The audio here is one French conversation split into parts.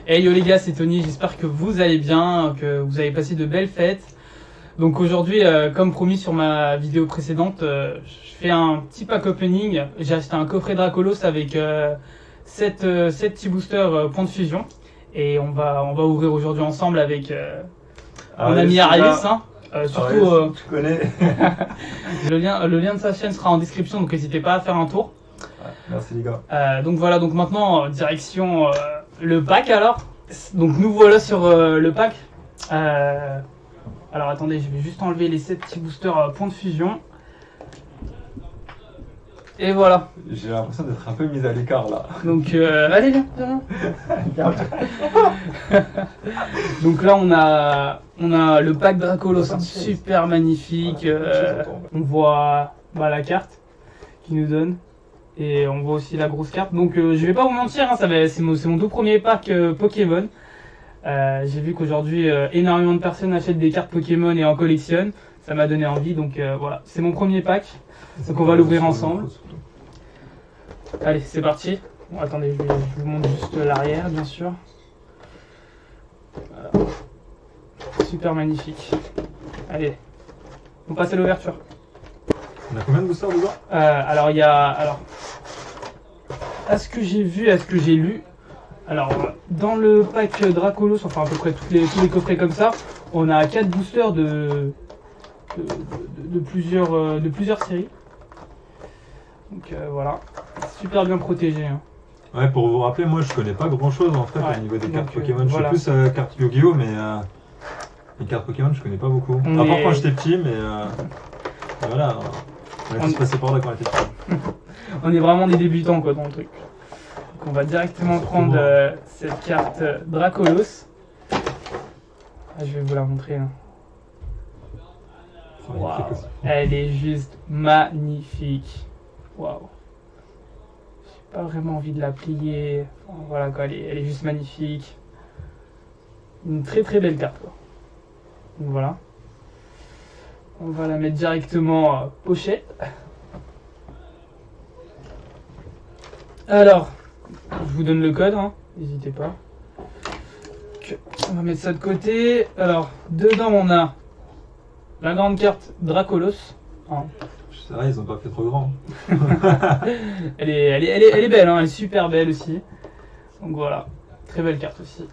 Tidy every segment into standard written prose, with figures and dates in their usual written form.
Hey yo les gars, c'est Tony, j'espère que vous allez bien, que vous avez passé de belles fêtes. Donc aujourd'hui, comme promis sur ma vidéo précédente, je fais un petit pack opening. J'ai acheté un coffret Dracolos avec 7 petits boosters point de fusion. Et on va ouvrir aujourd'hui ensemble avec mon ami Arius. Hein. Surtout, tu connais. le lien de sa chaîne sera en description, donc n'hésitez pas à faire un tour. Ouais, merci les gars. Donc voilà, donc maintenant direction le pack alors. Donc nous voilà sur le pack. Alors attendez, je vais juste enlever les 7 petits boosters point de fusion. Et voilà. J'ai l'impression d'être un peu mis à l'écart là. Donc allez viens. Donc là on a le pack Dracolos, hein, super magnifique. On voit la carte qu'il nous donne. Et on voit aussi la grosse carte. Donc je vais pas vous mentir, hein, c'est mon tout premier pack Pokémon. J'ai vu qu'aujourd'hui énormément de personnes achètent des cartes Pokémon et en collectionnent. Ça m'a donné envie, donc voilà, c'est mon premier pack. Donc on va l'ouvrir ensemble. Allez, c'est parti. Bon, attendez, je vous montre juste l'arrière, bien sûr. Voilà. Super magnifique. Allez, on passe à l'ouverture. On a combien de boosters dedans? Alors il y a, à ce que j'ai vu, à ce que j'ai lu, alors dans le pack Dracolos, enfin à peu près tous les coffrets comme ça, on a 4 boosters de plusieurs séries. Donc voilà, super bien protégé. Hein. Ouais, pour vous rappeler, moi je connais pas grand chose en fait au niveau des cartes Pokémon. Voilà. Je suis plus cartes Yu-Gi-Oh, mais les cartes Pokémon je connais pas beaucoup. À part quand j'étais petit, mais voilà, on est tous passés par là quand on était petit. On est vraiment des débutants quoi dans le truc. Donc on va directement prendre cette carte Dracolos. Ah, je vais vous la montrer. Hein. Wow. Elle est juste magnifique. Waouh. J'ai pas vraiment envie de la plier. Enfin, voilà quoi, elle est juste magnifique. Une très très belle carte quoi. Donc voilà. On va la mettre directement pochette. Alors, je vous donne le code, hein. N'hésitez pas. On va mettre ça de côté. Alors, dedans on a la grande carte Dracolos. Hein. C'est vrai, ils ont pas fait trop grand. elle est belle, hein. Elle est super belle aussi. Donc voilà, très belle carte aussi.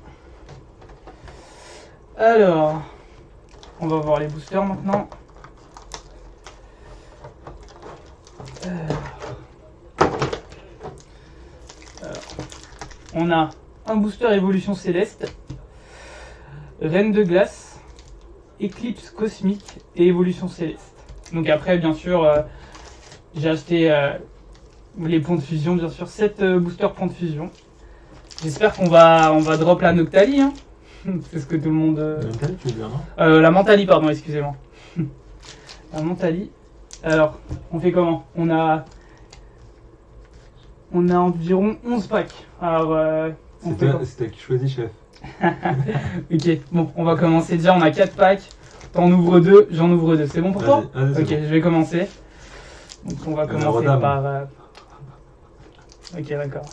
Alors, on va voir les boosters maintenant. On a un booster évolution céleste, reine de glace, éclipse cosmique et évolution céleste. Donc après bien sûr j'ai acheté les ponts de fusion, bien sûr 7 boosters ponts de fusion. J'espère qu'on va drop la Noctali, hein. C'est ce que tout le monde... La Mentali tu veux dire non? La Mentali pardon, excusez-moi. La Mentali. Alors, on fait comment? On a environ 11 packs. Alors, c'est toi qui choisis, chef. Ok, bon, on va commencer déjà. On a 4 packs. T'en ouvres 2, j'en ouvre 2. C'est bon pour toi? Vas-y, ok, je vais commencer. Donc, on va commencer par. Ok, d'accord.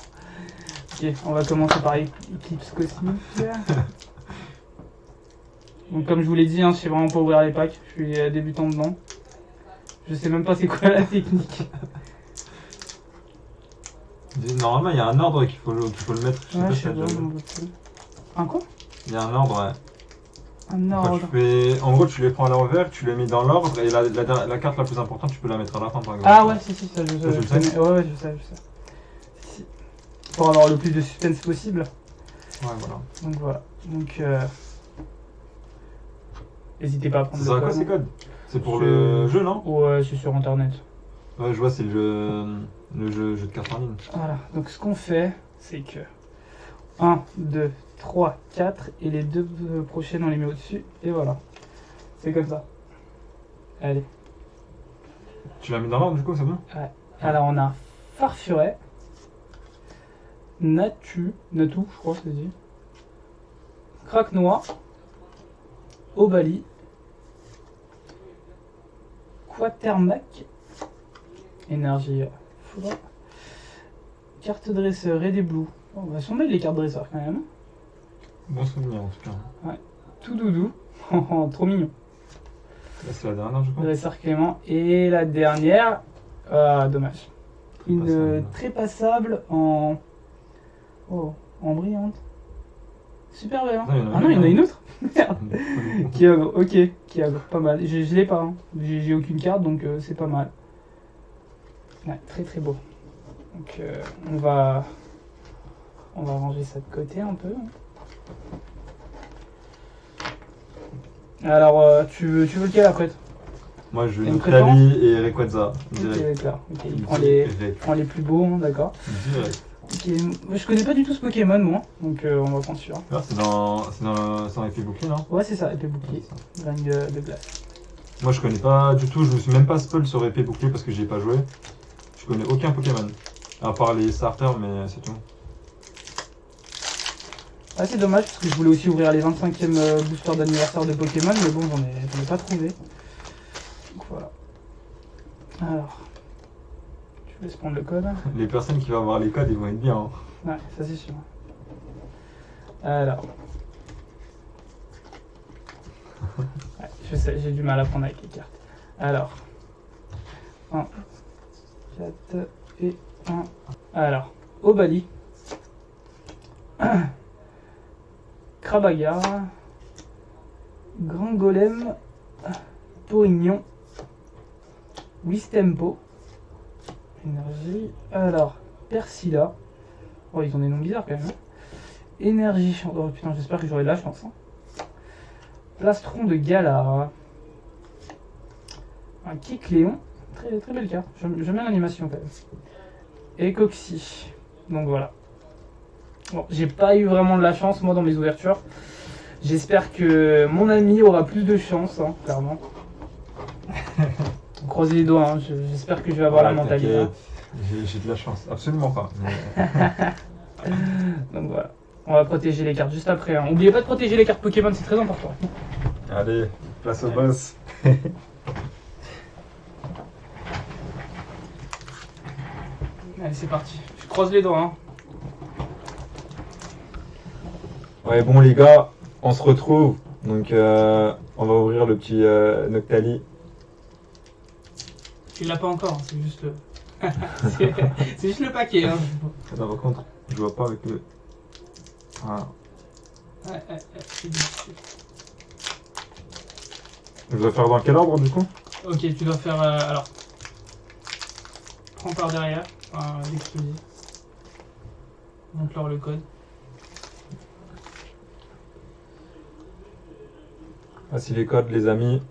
Ok, on va commencer par Eclipse Cosmique. Donc, comme je vous l'ai dit, hein, je sais vraiment pas ouvrir les packs. Je suis débutant dedans. Je sais même pas c'est quoi la technique. Normalement, il y a un ordre qu'il faut le mettre. Je sais pas. Un quoi? Il y a un ordre, ouais. Un ordre. En gros, tu les prends à l'envers, tu les mets dans l'ordre et la carte la plus importante, tu peux la mettre à la fin par exemple. Ah ouais, si, ça je sais. Ouais, je sais. Si. Pour avoir le plus de suspense possible. Ouais, voilà. Donc voilà. Donc, n'hésitez pas à prendre le code. C'est quoi ces codes? C'est pour le jeu, non? Ouais, c'est sur internet. Ouais, je vois, c'est le jeu de cartes en ligne. Voilà, donc ce qu'on fait, c'est que 1, 2, 3, 4 et les 2 prochaines on les met au-dessus et voilà. C'est comme ça. Allez. Tu l'as mis dans l'ordre du coup, c'est bon? Ouais. Alors on a Farfuret, Natu, je crois que c'est dit. Craque-Noir, Obali, Quatermac, énergie foudre, carte dresseur et des blues. Oh, elles sont belles les cartes dresseurs quand même. Bon souvenir en tout cas. Tout doudou. Trop mignon. Là c'est la dernière je crois. Dresseur Clément. Et la dernière, dommage. Une très passable en brillante. Super belle. Hein. Non, Il y en a une autre. Merde. Qui ogre, ok. Qui ogre, pas mal. Je l'ai pas. Hein. J'ai aucune carte donc c'est pas mal. Ouais, très très beau. Donc on va ranger ça de côté un peu. Alors tu veux lequel après? Moi je veux une Noctali et Rayquaza. Ok, d'accord. Ok, il prend les plus beaux, hein, d'accord. Direct. Ok, moi, je connais pas du tout ce Pokémon moi, donc on va prendre celui-là. Ah, c'est dans Épée Bouclier, non? Ouais, c'est ça, épée bouclier, C'est ça. graine de glace. Moi je connais pas du tout, je me suis même pas spoil sur Épée Bouclier parce que j'y ai pas joué. Je connais aucun Pokémon. À part les starters, mais c'est tout. Ah, c'est dommage parce que je voulais aussi ouvrir les 25e boosters d'anniversaire de Pokémon, mais bon, j'en ai pas trouvé. Donc voilà. Alors, je vous laisse prendre le code. Les personnes qui vont avoir les codes, ils vont être bien. Hein. Ouais, ça c'est sûr. Alors. Ouais, je sais, j'ai du mal à prendre avec les cartes. Alors. 1, 4 et 1. Alors, Obali. Krabagar. Grand Golem. Pourignon. Wistempo. Énergie. Alors, Persila. Oh, ils ont des noms bizarres quand même. Hein. Énergie. Oh putain, j'espère que j'aurai de la chance. Hein. Plastron de Galar. Un Kikléon. Très, très belle carte. J'aime bien l'animation quand même. Et Coxy. Donc voilà. Bon, j'ai pas eu vraiment de la chance moi dans mes ouvertures. J'espère que mon ami aura plus de chance, hein, clairement. Croisez les doigts, hein. J'espère que je vais avoir la mentalité. J'ai de la chance, absolument pas. Donc voilà. On va protéger les cartes juste après. Hein. N'oubliez pas de protéger les cartes Pokémon, c'est très important. Allez, place au boss. Allez, c'est parti. Je croise les doigts. Hein. Ouais, bon les gars, on se retrouve. Donc on va ouvrir le petit Noctali. Tu l'as pas encore, hein, c'est juste le... c'est juste le paquet. Hein. Non, par contre, je vois pas avec le... Voilà. Ouais, c'est difficile. Je dois faire dans quel ordre du coup? Ok, tu dois faire... alors... Prends par derrière, l'exploser. Montre-leur le code. Voici les codes les amis.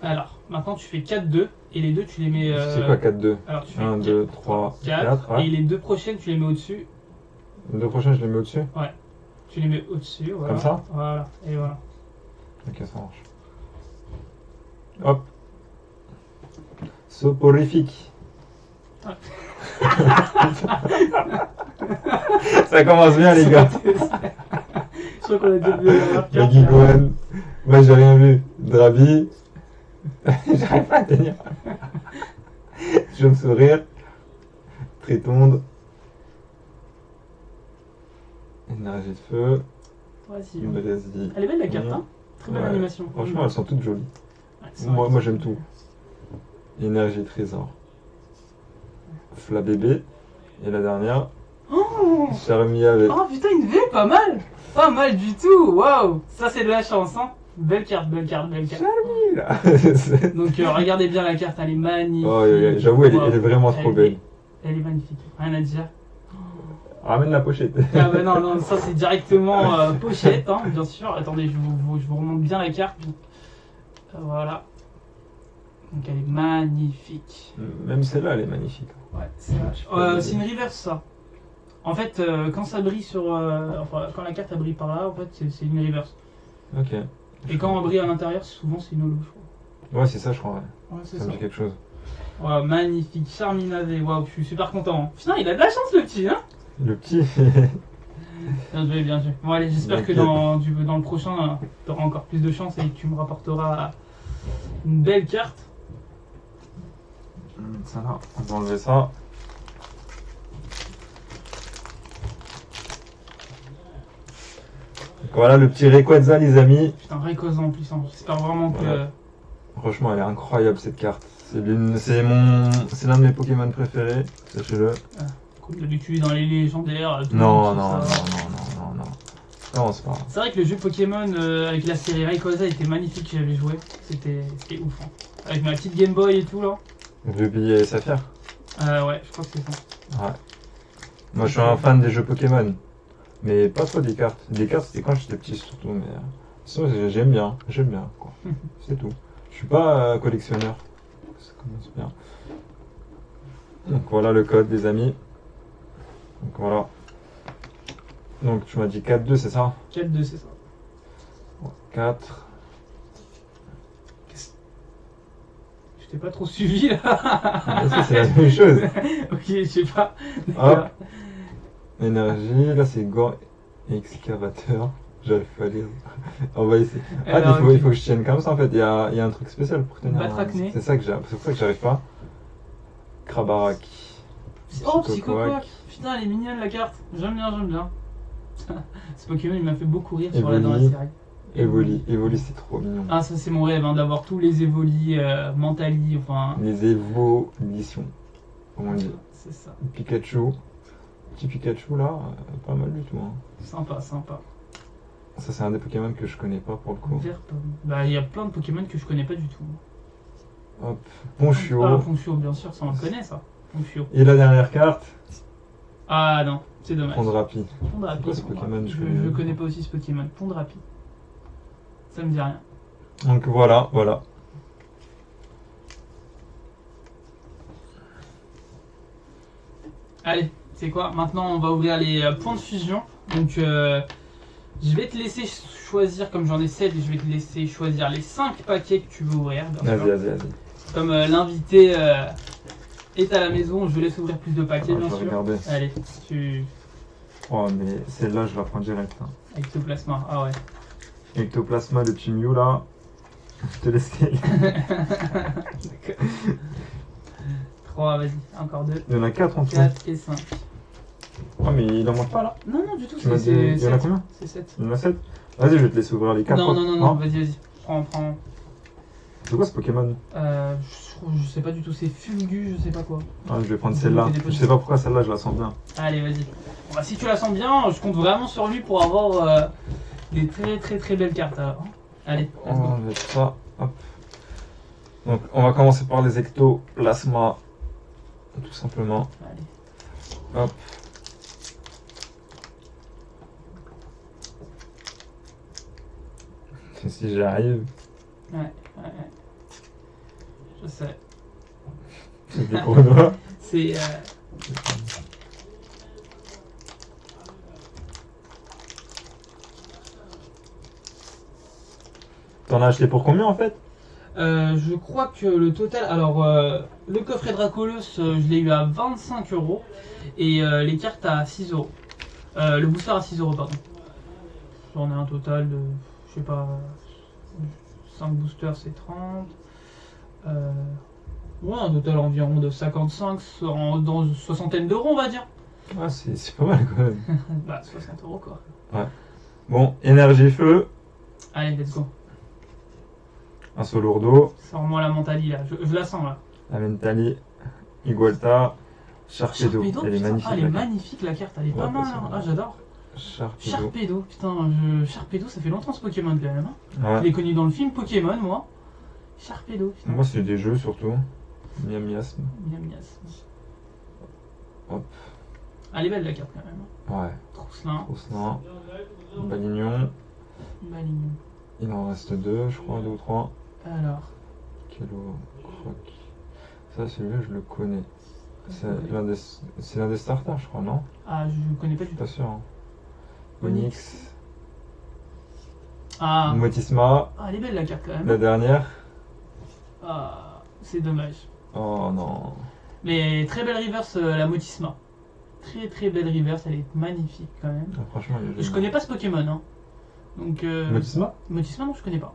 Alors, maintenant tu fais 4-2 et les deux tu les mets... C'est quoi 4-2? Alors tu fais 1, 2, 3, 4. Ouais. Et les deux prochaines tu les mets au-dessus. Les deux prochaines je les mets au-dessus? Ouais. Tu les mets au-dessus, voilà. Comme ça? Voilà, et voilà. Ok, ça marche. Hop. Soporifique. Ah. Ça commence bien les gars. Je crois qu'on a déjà vu la carte. Maggie Gohan. Moi j'ai rien vu. Drabi. J'arrive pas à tenir. Je vais me sourire. Tritonde. Énergie de feu. Vas-y. Vas-y. Elle est belle la carte, hein. Très belle Ouais. animation. Franchement, elles sont toutes jolies. Ouais, c'est Moi vrai. j'aime tout. Énergie trésor. Fla bébé. Et la dernière. Oh, Charmy avec. oh putain, une V, pas mal. Pas mal du tout, waouh. Ça c'est de la chance, hein. Belle carte, belle carte, belle carte. Charmy là. Donc regardez bien la carte, elle est magnifique. Oh, j'avoue, elle est vraiment trop belle. Elle est magnifique, rien à dire. Ramène la pochette. Ah bah non, ça c'est directement pochette, hein, bien sûr. Attendez, je vous remonte bien la carte. Voilà. Donc elle est magnifique. Même celle-là, elle est magnifique. Ouais, c'est une reverse ça. En fait, quand ça brille sur... enfin, quand la carte elle brille par là, en fait, c'est une reverse. Ok. Et quand elle brille à l'intérieur, souvent c'est une holo, je crois. Ouais, c'est ça, je crois. Ouais. Ouais, c'est Ça ça. me dit quelque chose. Ouais, magnifique, Charminavé, waouh, je suis super content. Hein. Putain, il a de la chance le petit, hein. Le petit. Bien joué, bien joué. Bon allez, j'espère que dans le prochain, tu auras encore plus de chance et que tu me rapporteras une belle carte. Ça là, on va enlever ça. Voilà le petit Rayquaza, les amis. Putain, Rayquaza en plus, hein. J'espère vraiment que... Voilà. Franchement, elle est incroyable cette carte. C'est l'un de mes Pokémon préférés, sachez-le. Comme d'habitude dans les légendaires. tout le Non, monde non, kiffe ça. non. Commence pas. C'est vrai que le jeu Pokémon avec la série Rayquaza était magnifique, j'avais joué. C'était ouf. Hein. Avec ma petite Game Boy et tout là. Ruby et Saphir. Ouais, je crois que c'est ça. Ouais. Moi, je suis un fan des jeux Pokémon. Mais pas trop des cartes. Des cartes, c'était quand j'étais petit surtout. Mais sinon, j'aime bien. Quoi. C'est tout. Je suis pas collectionneur. Ça commence bien. Donc voilà le code, des amis. Donc voilà. Donc tu m'as dit 4-2, c'est ça? 4-2, c'est ça. 4. Je t'ai pas trop suivi là. Ça, c'est la même chose. Ok, je sais pas. Hop. Énergie, là c'est Gore Excavateur. J'arrive pas à lire. On va essayer. Ah, Alors, il faut que je tienne comme ça en fait. Il y a un truc spécial pour tenir. Batracné. C'est pour ça que j'arrive pas. Krabarak. Oh, Psychoquack. Putain, elle est mignonne la carte. J'aime bien. Ce Pokémon il m'a fait beaucoup rire dans la série. Evoli, c'est trop mignon. Ah, ça c'est mon rêve, hein, d'avoir tous les Evoli, Mentali, enfin. Les évolutions. Comment on dit? C'est ça. Pikachu. Petit Pikachu là, pas mal du tout. Hein. Sympa. Ça, c'est un des Pokémon que je connais pas pour le coup. Vert pomme. Bah, il y a plein de Pokémon que je connais pas du tout. Hop. Ponchio. Ah, Ponchio, bien sûr, ça on le connaît ça. Ponchio. Et la dernière carte? Ah non, c'est dommage. Pondrapi. Pondrapi. C'est quoi ce Pokémon? Je connais pas aussi ce Pokémon. Pondrapi. Ça me dit rien. Donc voilà. Allez, c'est quoi? Maintenant, on va ouvrir les points de fusion. Donc, je vais te laisser choisir, comme j'en ai 7, je vais te laisser choisir les 5 paquets que tu veux ouvrir. Vas-y. Comme l'invité est à la maison, je laisse ouvrir plus de paquets, bien Je vais sûr. regarder. Allez, Oh, mais celle-là, je la prends direct. Hein. Ectoplasma, ah ouais. Ectoplasma, le petit Mew là. Je te laisse. D'accord. 3, vas-y, encore 2. Il y en a 4 en tout. 4 et 5. Oh, mais il en manque pas là. Non, du tout, Tu m'as dit, il y en a combien? C'est 7. Il y en a 7. Vas-y, je vais te laisser ouvrir les 4. Non, vas-y. Prends. C'est quoi ce Pokémon? Je sais pas du tout, c'est Fulgu, je sais pas quoi. Ah, je vais prendre celle-là. Je sais pas pourquoi celle-là, je la sens bien. Allez, vas-y. Bon, bah, si tu la sens bien, je compte vraiment sur lui pour avoir des très belles cartes. Alors. Allez, On va mettre ça. Hop. Donc, on va commencer par les ectoplasma. Tout simplement. Allez. Hop. Si j'y arrive. Ouais. Je sais. C'est des gros doigts. C'est. T'en as acheté pour combien en fait? Je crois que le total. Alors, le coffret Dracolos, je l'ai eu à 25 € et les cartes à 6 €. Le booster à 6 €, pardon. J'en ai un total de. Je sais pas. 5 boosters, c'est 30. Ouais, un total environ de 55, dans une soixantaine d'euros, on va dire. Ah, c'est pas mal quand même. Bah, 60 € quoi. Ouais. Bon, énergie feu. Allez, let's go. Un Solourdo. Sors-moi la Mentali là, je la sens là. La Mentali. Igualta. Sharpedo. Elle est putain, magnifique. elle est la carte. magnifique la carte, elle est pas Ouais, mal. c'est Hein. vrai. Ah, j'adore. Sharpedo. Sharpedo, putain, Sharpedo, ça fait longtemps ce Pokémon quand même. Hein. Je Ouais. l'ai connu dans le film Pokémon, moi. Sharpedo, putain. Moi, c'est des jeux surtout. Miasme. Mias. Hop. Elle est belle la carte quand même. Ouais. Trousselin, Rousselin. Balignon. Malignon. Il en reste 2, je crois, 2 ou 3. Alors, Kelo, Croc. Ça, celui-là, je le connais. C'est l'un des starters, je crois, non? ah, je connais pas du tout. Pas sûr. Hein. Onyx. Ah. Motisma. Ah, elle est belle la carte quand même. La dernière. Ah, c'est dommage. Oh non. Mais très belle reverse, la Motisma. Très belle reverse, elle est magnifique quand même. Ah, franchement, il est Je connais pas ce Pokémon, hein. Donc, Motisma? Motisma, non, je connais pas.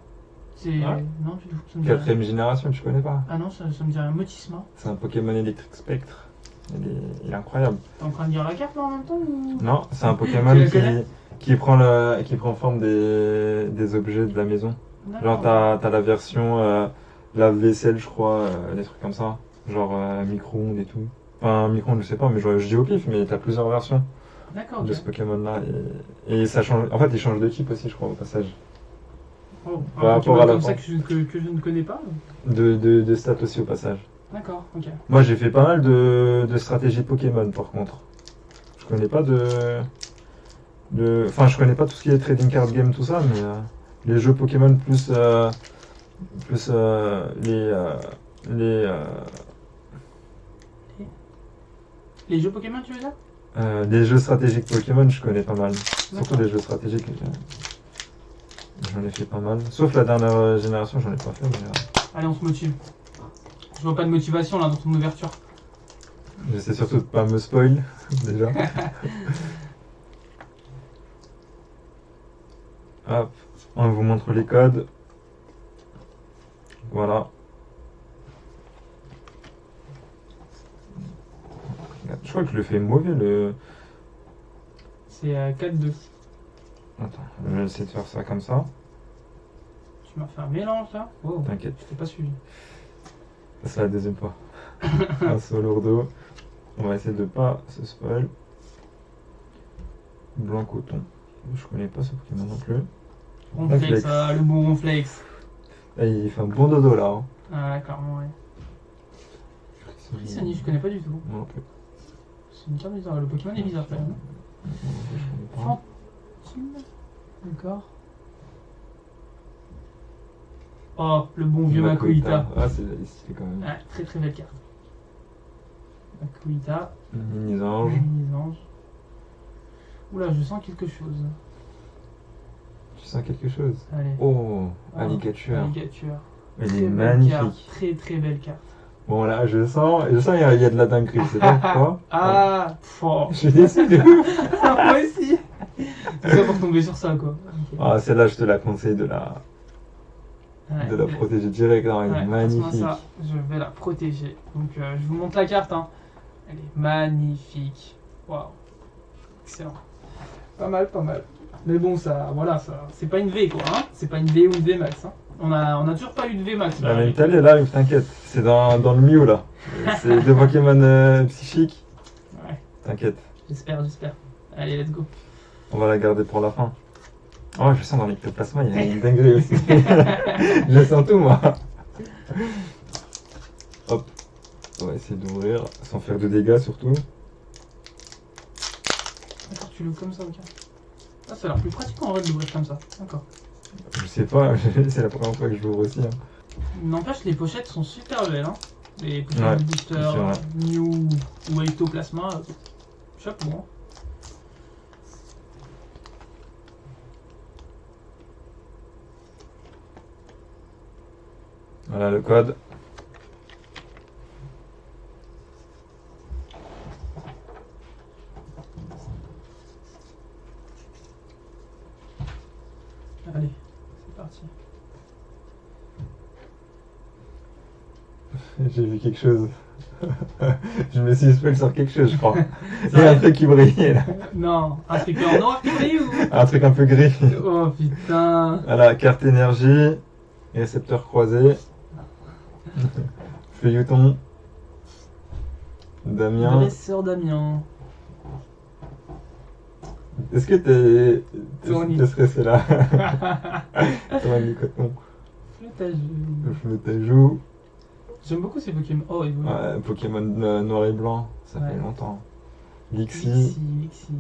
C'est. Ouais. Non, du tout. Ça me dit rien. 4ème génération, tu connais pas? Ah non, ça me dit rien. Motisma. C'est un Pokémon électrique spectre. Il est incroyable. T'es en train de dire la carte là en même temps ou... Non, c'est un Pokémon Tu la connais qui prend forme des objets de la maison. Genre t'as la version lave-vaisselle, je crois, des trucs comme ça. Genre micro-ondes et tout. Enfin, micro-ondes, je sais pas, mais je dis au pif, mais t'as plusieurs versions D'accord, de ok. ce Pokémon-là. Et ça change. En fait, il change de type aussi, je crois, au passage. Oh, Par un rapport Pokémon à la comme ça fin. que je ne connais pas. De stats aussi, au passage. D'accord, ok. Moi, j'ai fait pas mal de stratégies Pokémon, par contre. Je connais pas Enfin, je connais pas tout ce qui est trading card game, tout ça, mais les jeux Pokémon plus les Les jeux Pokémon, tu veux dire? les jeux stratégiques Pokémon, je connais pas mal. Surtout D'accord. les jeux stratégiques, j'en ai fait pas mal. Sauf la dernière génération, j'en ai pas fait, mais Allez, on se motive. Je vois pas de motivation là dans ton ouverture. j'essaie surtout de pas me spoil, déjà. Hop, on vous montre les codes. Voilà. Je crois que je le fais mauvais, le... C'est 4-2. Attends, je vais essayer de faire ça comme ça. Tu m'as fait un mélange là. Oh, T'inquiète, je t'ai pas suivi. c'est la deuxième fois. Un solo lourdeau. On va essayer de pas se spoil. Blanc coton. Je connais pas ce Pokémon non plus. Ronflex, Ronflex. le bon Ronflex. Ah, il fait un bon dodo là. Hein. Ah, clairement, ouais. Frissoni, je connais pas du tout. Moi non plus. C'est une carte bizarre. Le Pokémon est bizarre quand même. Moi non plus, je connais pas. Fantine. D'accord. Oh, le bon vieux Makuhita. Ah, c'est stylé quand même. Ouais, très très belle carte. Makuhita. Mini-ange. Mini-ange. Oula, je sens quelque chose. Tu sens quelque chose? Allez. Oh, Ah, Alligator. Alligator. Elle Très est belle magnifique. carte. Très très belle carte. Bon là, je sens il y a de la dinguerie, c'est pas pourquoi. Ah, oh. Je suis déçu de ouf. Moi aussi. Tout ça pour tomber sur ça quoi. Ok. Ah, celle-là, je te la conseille de la Ouais. protéger direct. Non, elle est Ouais, magnifique. franchement, ça, je vais la protéger. Donc, je vous montre la carte. Hein. Elle est magnifique. Waouh. Excellent. Pas mal, pas mal. Mais bon, ça, voilà, ça, c'est pas une V quoi. Hein. C'est pas une V ou une V max. Hein. On a toujours pas eu de V max. La mentale est là, mais t'inquiète. C'est dans le Mew là. C'est des Pokémon psychiques. Ouais, T'inquiète. j'espère. Allez, let's go. On va la garder pour la fin. Oh, je sens dans l'ectoplasma, il y a une dinguerie aussi. Je sens tout moi. Hop. On va essayer d'ouvrir sans faire de dégâts surtout. D'accord, tu l'ouvres comme ça, ok. Ah, ça a l'air plus pratique en vrai de l'ouvrir comme ça. D'accord. Je sais pas, c'est la première fois que je l'ouvre aussi. Hein. N'empêche, les pochettes sont super belles. Hein. Les Ouais, Pokémon c'est Booster, vrai. Mew ou Ectoplasma. Chapeau. Hein. Voilà le code. Allez, c'est parti. J'ai vu quelque chose. Je me suis spoil sur quelque chose, je crois. Il y vrai a un truc qui brillait là. Non, un truc en noir qui brille ou... Un truc un peu gris. Oh putain. Voilà, carte énergie, récepteur croisé, feuilleton, Damien. Dresseur Damien. Est-ce que Tony. t'es stressé là? Tony Coton. Flotageux. Je joue. J'aime beaucoup ces Pokémon. Oh, il Ouais, Pokémon noir et blanc, ça fait Ouais. longtemps. Lixie. Lixie.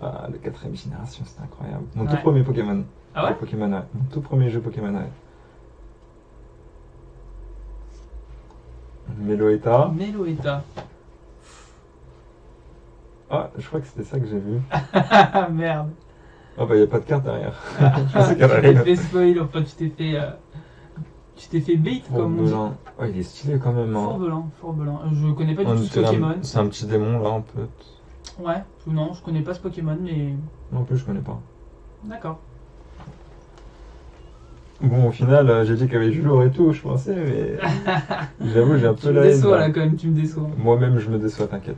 Ah, le 4ème génération, c'était incroyable. Mon tout Ouais. premier Pokémon. Ah ouais? Pokémon, ouais. Mon tout premier jeu Pokémon, ouais. Meloetta. Meloetta. Ah, je crois que c'était ça que j'ai vu. Ah merde. Ah bah, y a pas de carte derrière. Je pensais Tu qu'elle t'es allait. fait spoil, enfin tu t'es fait bait comme on dit. Fourbelant. Oh, il est stylé quand même. Hein. Fourbelant. Je connais pas du On tout ce dirait Pokémon. C'est un petit démon là, un peu. Ouais, non, je connais pas ce Pokémon, mais Non plus, je connais pas. d'accord. Bon, au final, j'ai dit qu'il y avait du lourd et tout, je pensais, mais j'avoue, j'ai un Tu peu me la haine. déçois là. là quand même, tu me déçois. Moi-même, je me déçois, t'inquiète.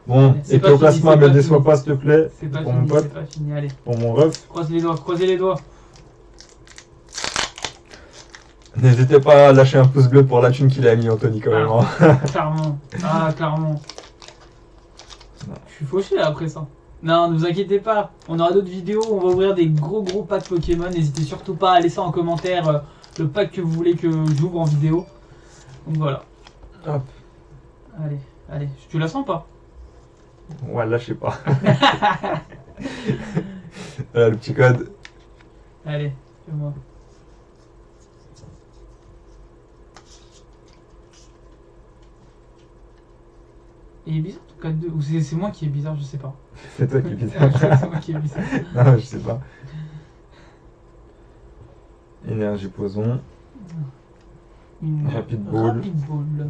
Bon, C'est et pas puis au fini, placement, c'est me pas déçois fini. pas, s'il te plaît, C'est pas pour mon fini, pote, c'est pas fini, allez. pour mon ref. Croisez les doigts. N'hésitez pas à lâcher un pouce bleu pour la thune qu'il a mis, Anthony, quand même. hein. Clairement. Ah, clairement. Non. Je suis fauché là, après ça. Non, ne vous inquiétez pas. On aura d'autres vidéos. On va ouvrir des gros packs Pokémon. N'hésitez surtout pas à laisser en commentaire le pack que vous voulez que j'ouvre en vidéo. Donc voilà. Hop. Allez. Tu la sens pas? Ouais, là, je sais pas. Voilà le petit code. Allez, fais-moi. Il est bizarre ton code 2. Ou c'est moi qui est bizarre, je sais pas. C'est toi qui es bizarre. C'est moi qui est bizarre. Non, je sais pas. Énergie poison. Une Rapid Ball. Rapid Ball.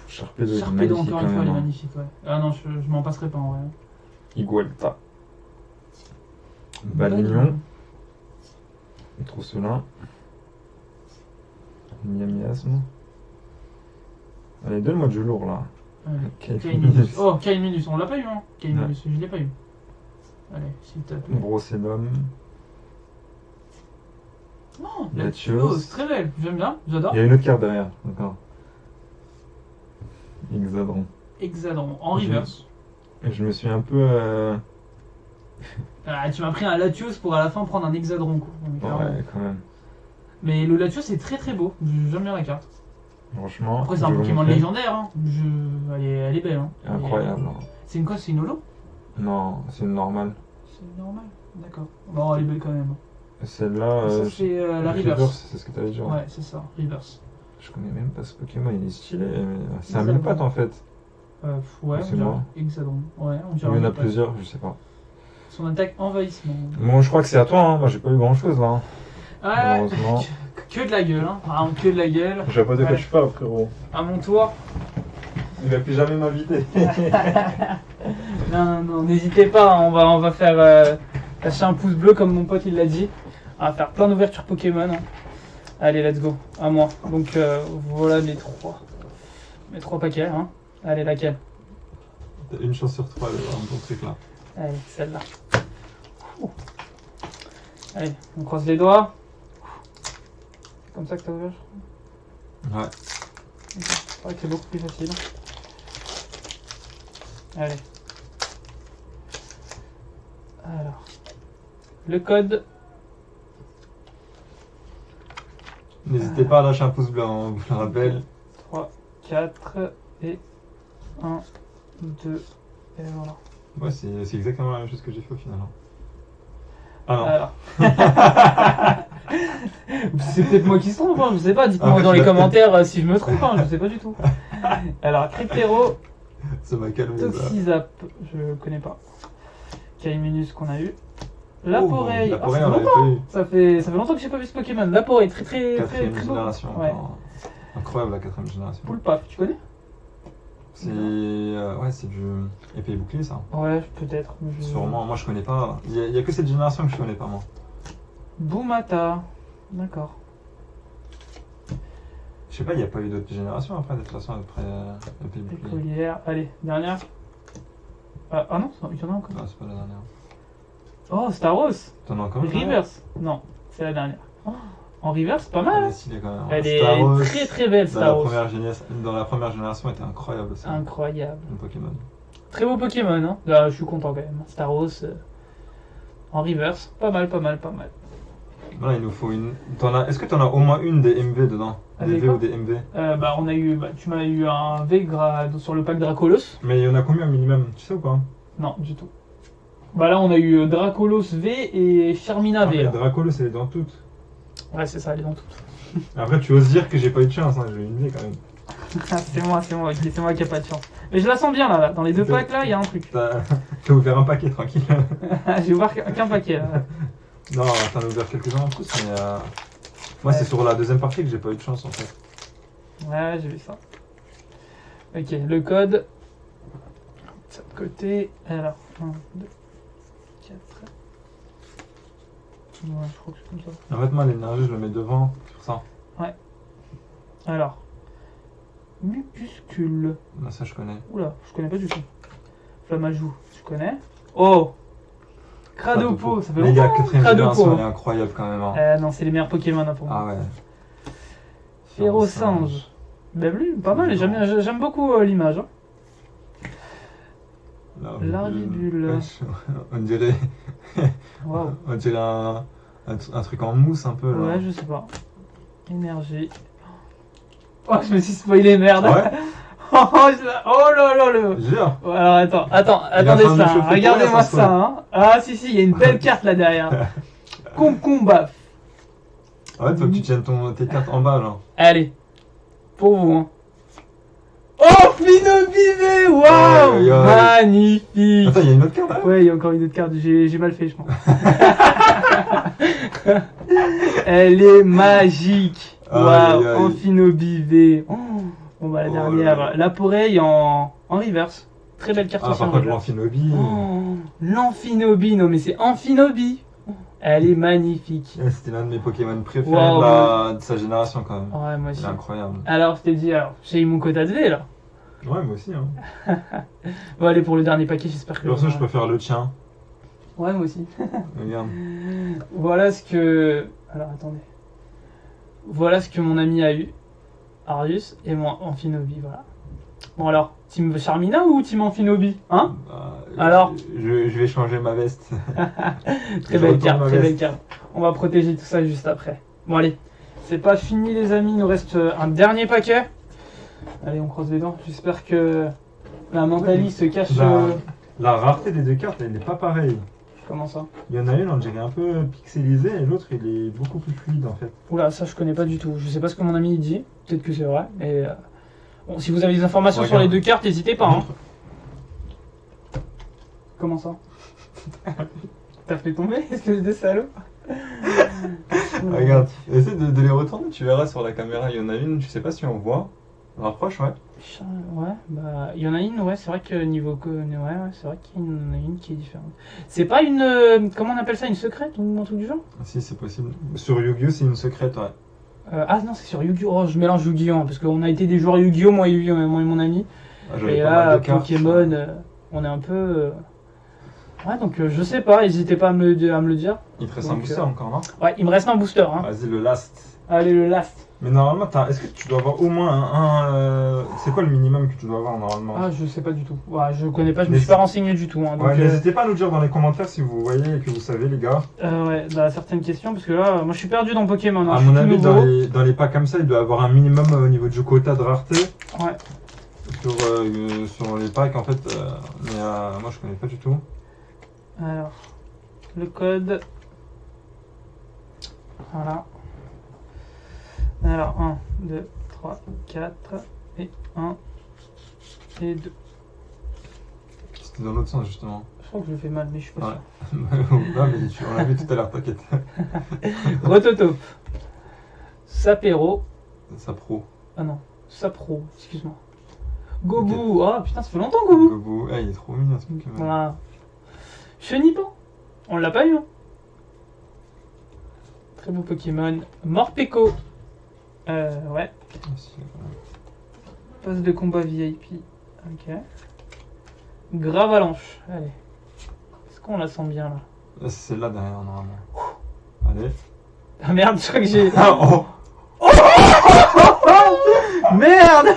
Sharpedo, il est Sharpedo magnifique encore quand une fois, il même. est hein. magnifique, ouais. Ah non, je m'en passerai pas en vrai. Igualta. Balignon. Trousselin. Miasme. Allez, donne-moi du lourd là. Allez. Kaiminus. Oh, Kaiminus, on l'a pas eu, hein. Kaiminus, je l'ai pas eu. Allez, s'il te plaît. Brocellum. Non, Latios. Latios, très belle, j'aime bien, j'adore. Il y a une autre carte derrière, d'accord. Hexadron. Hexadron, en reverse. Je me suis un peu. Ah, tu m'as pris un Latios pour à la fin prendre un Hexadron, quoi. Donc, Ouais, quand même. mais le Latios est très beau, j'aime bien la carte. Franchement. Après, c'est je un vais vous Pokémon montrer. légendaire, hein. Elle est belle, hein. Incroyable. hein. C'est une quoi? C'est une holo? Non, c'est une normale. C'est normal, d'accord. Bon, elle est belle quand même. Celle-là. Ça, c'est la reverse. C'est ce que t'avais dit. Ouais, c'est ça, reverse. Je connais même pas ce Pokémon, il est stylé. Mais c'est un Hexadron. mille pattes en fait. Ouais, C'est on dirait moi. Hexadron. Ouais, on Il dirait y en a un peu. plusieurs, je sais pas. Son attaque envahissement. Bon, je crois que c'est à toi, hein. Moi j'ai pas eu grand chose là. hein. Ouais, Malheureusement. que de la gueule, hein. Vraiment que de la gueule. Je sais pas de quoi Ouais. tu parles, frérot. À mon tour. Il va plus jamais m'inviter. Non, n'hésitez pas, hein, on va faire lâcher un pouce bleu comme mon pote il l'a dit. On va faire plein d'ouvertures Pokémon. hein. Allez, let's go, à moi. Donc voilà mes trois paquets. Hein. Allez, laquelle? T'as une chance sur trois d'avoir un bon truc là. Allez, celle-là. Ouh. Allez, on croise les doigts. C'est comme ça que t'as ouvert, je crois. Ouais. C'est vrai que c'est beaucoup plus facile. Allez. Alors. Le code. N'hésitez pas à lâcher un pouce bleu, hein, je vous le rappelle. 3, 4 et 1, 2 et voilà. Ouais, c'est exactement la même chose que j'ai fait au final. hein. Ah non. Alors. C'est peut-être moi qui se trompe, hein, je sais pas. Dites-moi Ah, dans tu les l'as commentaires si je me trompe, hein, je sais pas du tout. Alors, Cryptero, Ça m'a calmé ça. Toxizap, je connais pas. Kaiminus qu'on a eu. Laporeille, La ah, Porée, ça on fait l'avait longtemps. pas eu. Ça fait longtemps que j'ai pas vu ce Pokémon. Laporeille, très Quatrième beau. génération. Ouais. encore. Incroyable la quatrième génération. Poulpaf, tu connais? C'est ouais, c'est du épée et bouclier ça. Ouais, peut-être. mais je- Sûrement, moi je connais pas. Il y a que cette génération que je connais pas moi. Boumata, d'accord. Je sais pas, il n'y a pas eu d'autres générations après, de toute façon, après épée et bouclier. Écolière, allez, dernière. Ah non, il y en a encore. Non, c'est pas la dernière. Oh, Staros, T'en as encore une reverse. Non, c'est la dernière. Oh, en reverse, pas Elle mal. est stylée quand même. Elle est Staros, très belle, Staros. dans la première génération, elle était incroyable aussi. Incroyable. Le Pokémon. Très beau Pokémon, hein. Là, je suis content quand même. Staros en reverse, pas mal. Là, il nous faut une. Est-ce que t'en as au moins une des MV dedans? Des Avec V quoi ou des MV? On a eu, tu m'as eu un V sur le pack Dracolos. Mais il y en a combien minimum? Tu sais ou pas? Non, du tout. Bah là, on a eu Dracolos V et Charmina V. Ah, là. Dracolo, c'est dans toutes. Ouais, c'est ça, elle est dans toutes. Après, tu oses dire que j'ai pas eu de chance, hein. J'ai eu une V quand même. c'est moi qui ai pas de chance. Mais je la sens bien là, dans les deux C'est- packs là, il y a un truc. T'as ouvert un paquet tranquille. J'ai ouvert qu'un paquet là. Non, t'en as ouvert quelques-uns en plus, mais moi, c'est sur la deuxième partie que j'ai pas eu de chance en fait. Ouais, j'ai vu ça. Ok, le code. De ce côté. Alors, 1, 2, 4. Ouais, je crois que c'est comme ça. En fait, moi, l'énergie, je le mets devant, sur ça. Alors, Mupuscule. Bah, ça, je connais. Oula, je connais pas du tout. Flammajou, je connais. Oh, Cradopo, ça fait Les gars, longtemps. 4ème Cradopo. génération, elle est incroyable quand même. Hein. Non, c'est les meilleurs Pokémon hein, pour moi. Ah ouais. Férocinge. Bah lui, pas mal, j'aime beaucoup l'image. Hein. Larvibule. Wesh, on dirait, Waouh. on dirait un truc en mousse un peu là. Ouais, je sais pas. Énergie. Oh, je me suis spoilé, merde. Ouais. Oh là là le. Jure. Ouais, alors attendez train de ça. chauffer Regardez-moi pour rien, ça. Hein. Ah si, il y a une belle carte là derrière. Concomba. En fait, faut que tu tiennes tes cartes en bas là. Allez, pour vous. Hein. Oh, Finobivé. Waouh, Aïe, aïe, aïe. magnifique. Attends, il y a une autre carte là. Ouais, il y a encore une autre carte, j'ai mal fait, je pense. Elle est magique. Aïe, Waouh, aïe. Amphinobivé. Oh. Bon, bah la Oh dernière, là là. la Poreille en reverse. Très belle carte Ah, aussi par en contre, reverse. l'Amphinobie. Oh, l'Amphinobie, non mais c'est Amphinobie. Elle est magnifique. C'était l'un de mes Pokémon préférés Wow. de sa génération quand même. Ouais, moi Il aussi. est incroyable. Alors, je t'ai dit, j'ai eu mon quota de V là. Ouais, moi aussi. Hein. Bon, allez, pour le dernier paquet, j'espère que. Perso, je préfère le tien. Ouais, moi aussi. Regarde. Voilà ce que. Alors, attendez. Voilà ce que mon ami a eu. Arius et moi, Amphinobie, voilà. Bon, alors, team Charmina ou team Amphinobie? Hein? Bah, Alors je vais changer ma veste. Très Je belle retourne carte, ma très belle veste. carte. On va protéger tout ça juste après. Bon, allez. C'est pas fini, les amis. Il nous reste un dernier paquet. Allez, on croise les dents. J'espère que la Mentali se cache. La rareté des deux cartes, elle n'est pas pareille. Comment ça? Il y en a une, on dirait un peu pixelisée, et l'autre, il est beaucoup plus fluide en fait. Oula, ça je connais pas du tout. Je sais pas ce que mon ami dit. Peut-être que c'est vrai. Mais bon, si vous avez des informations sur les deux cartes, n'hésitez pas. Hein. Comment ça? T'as fait tomber, espèce de salaud? Regarde, essaie de les retourner, tu verras sur la caméra, il y en a une, je sais pas si on voit. Rapproche, ouais. Ouais, bah, il y en a une, ouais, c'est vrai que niveau. Ouais, c'est vrai qu'il y en a une qui est différente. C'est pas une. Comment on appelle ça? Une secrète ou un truc du genre? Si, c'est possible. Sur Yu-Gi-Oh, c'est une secrète, ouais. Ah non, c'est sur Yu-Gi-Oh! Oh, je mélange Yu-Gi-Oh! Parce qu'on a été des joueurs Yu-Gi-Oh! Moi et mon ami. Ah, j'avais Et pas mal là, de cartes, Pokémon, on est un peu. Ouais, donc je sais pas, n'hésitez pas à me le dire. Il te reste donc, un booster encore, non? Ouais, il me reste un booster. Hein. Vas-y, le last. Allez, le last. Mais normalement, est-ce que tu dois avoir au moins c'est quoi le minimum que tu dois avoir normalement? Ah, je sais pas du tout. Ouais, je connais pas, je me Mais suis pas renseigné du tout. Hein, donc, ouais, n'hésitez pas à nous dire dans les commentaires si vous voyez et que vous savez, les gars. ouais, bah, certaines questions, parce que là, moi je suis perdu dans Pokémon. Hein, À je mon suis tout avis, nouveau. dans les packs comme ça, il doit avoir un minimum au niveau du quota de rareté. Ouais. Sur les packs, en fait. Mais moi, je connais pas du tout. Alors, le code. Voilà. Alors, 1, 2, 3, 4, et 1, et 2. C'était dans l'autre sens, justement. Je crois que je le fais mal, mais je suis pas Ouais. sûr. Non, mais on l'a vu tout à l'heure, t'inquiète. Rototo. Sapero. Ça pro. Ah non, Sapro, excuse-moi. Gobu. Ah putain, ça fait longtemps, Gobu. Gobu. Ah, il est trop mignon ce Pokémon. Voilà. Chenipan. On l'a pas eu, hein. Très beau Pokémon. Morpeko. Ouais. Passe de combat VIP. Ok. Gravalanche. Allez. Est-ce qu'on la sent bien là? C'est celle-là derrière, normalement. Allez. Ah merde, je crois que j'ai. Ah, oh! Merde!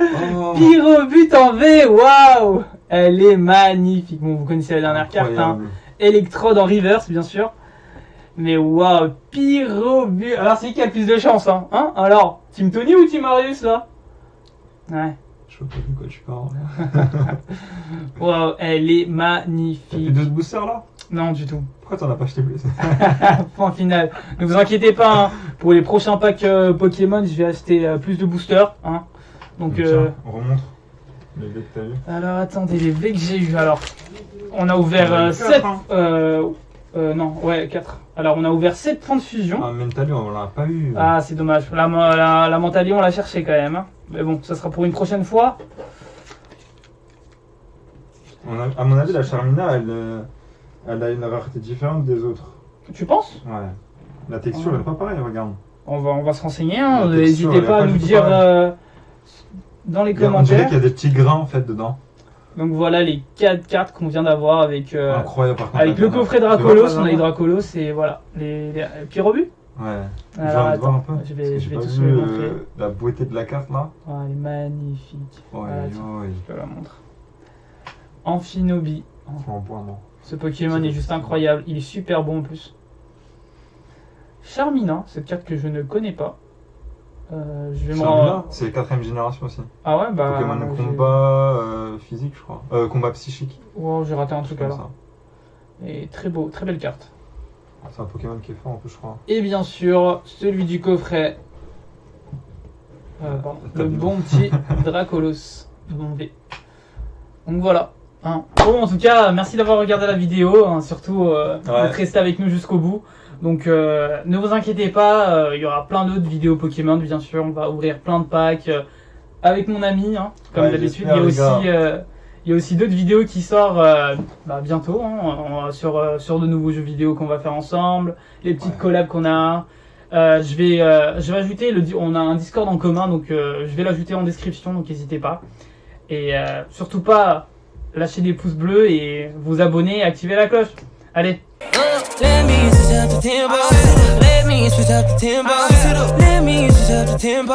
Oh. Pyrobut en V, waouh! Elle est magnifique. Bon, vous connaissez la dernière carte, hein. Incroyable. Électrode en reverse, bien sûr. Mais waouh, Pyrobut. Alors, c'est qui a le plus de chance, hein? Alors, Team Tony ou Team Marius, là? Ouais. Je vois pas de quoi tu parles. Waouh, elle est T'as plus magnifique. d'autres boosters là? Non, du tout. Pourquoi t'en as pas acheté plus? Point final. Ne vous inquiétez pas, hein. Pour les prochains packs Pokémon, je vais acheter plus de boosters, hein. Donc, Tiens, on remonte les bêtes que t'as eu. alors attendez, les V que j'ai eu. Alors, on a ouvert On a eu 7. quatre, Non, ouais, 4. Alors, on a ouvert 7 points de fusion. Ah, Mentally, on l'a pas eu. Ah, c'est dommage. La Mentali, on l'a cherché quand même. Hein. Mais bon, ça sera pour une prochaine fois. À mon avis, la Charmina, elle a une rareté différente des autres. Tu penses? Ouais. La texture elle est pas pareille, regarde. On va se renseigner, hein. La texture, N'hésitez elle est pas à pas nous du tout dire pareille. dans les On dirait commentaires. qu'il y a des petits grains en fait dedans. Donc voilà les 4 cartes qu'on vient d'avoir avec, Incroyable par contre. avec le coffret Dracolos. On a eu Dracolos et voilà. Les petits rebuts. Ouais. J'ai Alors, envie de voir un attends, peu. je parce vais que j'ai pas tous vu le montrer. la beauté de la carte là. Ah, elle est magnifique. Ouais, Voilà, tiens, ouais. je te la montre. Amphinobi. Je m'en bois, moi. Ce Pokémon est juste incroyable. Il est super bon en plus. Charmina, cette carte que je ne connais pas. Je vais Charmina, c'est 4ème génération aussi. Ah ouais, bah. Pokémon de combat physique, je crois. Combat psychique. Wow, j'ai raté un truc comme alors. ça. Et très beau, très belle carte. C'est un Pokémon qui est fort en plus, je crois. Et bien sûr, celui du coffret. Pardon, le bon petit Dracolos. Bon V. Donc voilà. Hein. Bon, en tout cas, merci d'avoir regardé la vidéo, hein, surtout d'être resté avec nous jusqu'au bout. Donc ne vous inquiétez pas, il y aura plein d'autres vidéos Pokémon, bien sûr. On va ouvrir plein de packs avec mon ami, hein, comme d'habitude. Il y a aussi d'autres vidéos qui sortent bientôt, hein, sur de nouveaux jeux vidéo qu'on va faire ensemble, les petites collabs qu'on a. Je vais ajouter, on a un Discord en commun, donc je vais l'ajouter en description, donc n'hésitez pas. Et surtout pas lâcher des pouces bleus et vous abonner et activer la cloche. Allez. Let me switch up the tempo. Let me switch up the tempo. Let me switch up the tempo.